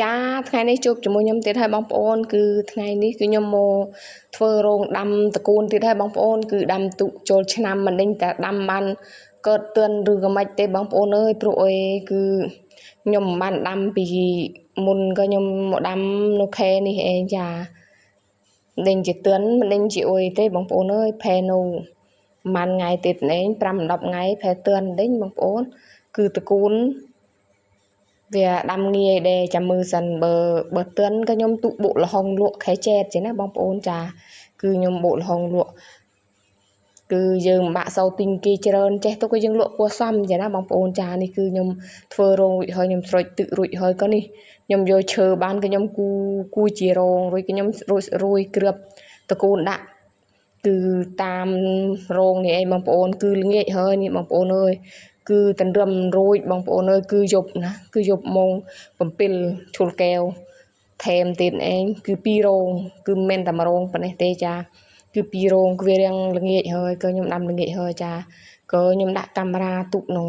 ចាថ្ងៃនេះជួបជាមួយខ្ញុំទៀតហើយបងប្អូនគឺថ្ងៃនេះគឺខ្ញុំមកធ្វើរោងដាំតកូនទៀតហើយបងប្អូនគឺដាំទុចូលឆ្នាំមិនដេញតែដាំបានកើតទឿនឬក៏មិនទេបងប្អូនអើយព្រោះអីគឺខ្ញុំមិនបានដាំពីមុនក៏ខ្ញុំមកដាំនៅខែនេះឯងចាដេញជាទឿនមិនដេញជាអុយទេបងប្អូនអើយផែនៅប្រហែលថ្ងៃទៀតឯង5 10ថ្ងៃផែទឿនដេញបងប្អូនគឺតកូនវាដាំងាយដែរចាំមើលសិនបើទឿនក៏ខ្ញុំទុកបុកលហុងលក់ខែចេតចឹងណាបងប្អូនចាគឺខ្ញុំបុកលហុងលក់គឺយើងមិនបាក់សូវទិញគេច្រើនចេះទៅក៏យើងលក់គួរសមចឹងណាបងប្អូនចានេះគឺខ្ញុំធ្វើរោងរួចហើយខ្ញុំស្រោចទឹករួចហើយក៏នេះខ្ញុំយកឈើបានក៏ខ្ញុំគូជារោងរួចក៏ខ្ញុំរួយគ្រឿបតកូនដាក់គឺតាមរោងនេះឯងបងប្អូនគឺល្ងាចហើយនេះបងប្អូនអើយគឺតន្រឹមរួចបងប្អូនអើយគឺយប់ណាគឺយប់ម៉ោង7ឈុលកែវថែមទៀតឯងគឺ2រោងគឺមិនមែនតែ1រោងប៉ុណ្ណេះទេចាគឺ2រោងគឺវារៀងល្ងាចហើយក៏ខ្ញុំដាំល្ងាចហើយចាក៏ខ្ញុំដាក់កាមេរ៉ាទុកក្នុង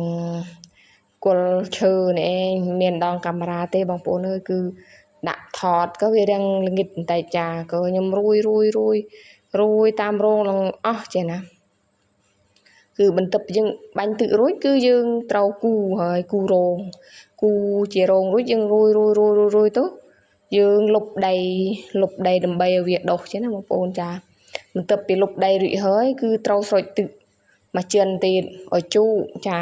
គល់ឈើនេះឯងមានដងកាមេរ៉ាទេបងប្អូនអើយគឺដាក់ថតក៏វារៀងល្ងិតបន្តិចចាក៏ខ្ញុំរួយតាមរោងឡើងអស់ចេះណាគឺបន្ទាប់យើងបាញ់ទឹករួចគឺយើងត្រូវគូហើយគូរោងគូជារោងរួចយើងរួយទៅយើងលុបដីដើម្បីឲ្យវាដុះចឹងណាបងប្អូនចាបន្ទាប់ពីលុបដីរួចហើយគឺត្រូវស្រោចទឹកមួយជិនទៀតឲ្យជូរចា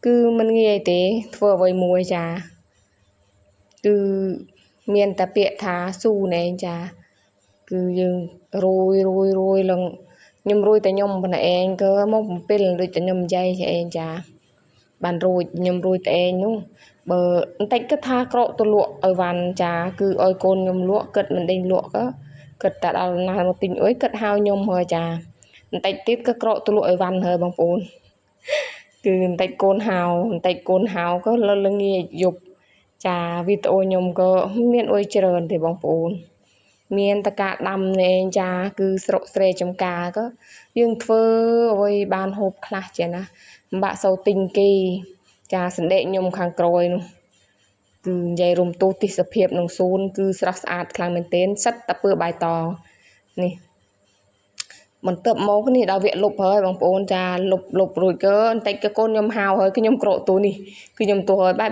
គឺមិនងាយទេធ្វើអ្វីមួយចាគឺមានតែពាក្យថាស៊ូណែចាគឺយើងរួយឡើងខ្ញុំរួយតែខ្ញុំប៉ុណ្ណេះឯងក៏មក7ដូចតែខ្ញុំនិយាយឯងចាបានរួចខ្ញុំរួយតែឯងនោះបើបន្តិចគិតថាក្រកទៅលក់ឲ្យវ៉ាន់ចាគឺឲ្យកូនខ្ញុំលក់គិតមិនដេញលក់ក៏គិតតែដល់ណាមកទិញអុយគិតហៅខ្ញុំហើយចាបន្តិចទៀតក៏ក្រកទៅលក់ឲ្យវ៉ាន់ហើយបងប្អូនគឺបន្តិចកូនហៅក៏ល្ងាចយប់ចាវីដេអូខ្ញុំក៏មានអុយច្រើនទេបងប្អូនមានតកាដាំនេះឯងចាគឺស្រុកស្រែចំការក៏យើងធ្វើអ្វីបានហូបខ្លះចេះណាមិនបាក់សូវទិញគេចាសណ្ដែកខ្ញុំខាងក្រោយនោះគឺនិយាយរំទុះទេសភាពក្នុងសួនគឺស្រស់ស្អាតខ្លាំងមែនទែនសិតតែពើបៃតងនេះបន្ទាប់មកនេះដល់វាលុបហើយបងប្អូនចាលុបរួចក៏បន្តិចក៏កូនខ្ញុំហៅហើយគឺខ្ញុំក្រកទូនេះគឺខ្ញុំទូហើយបាយ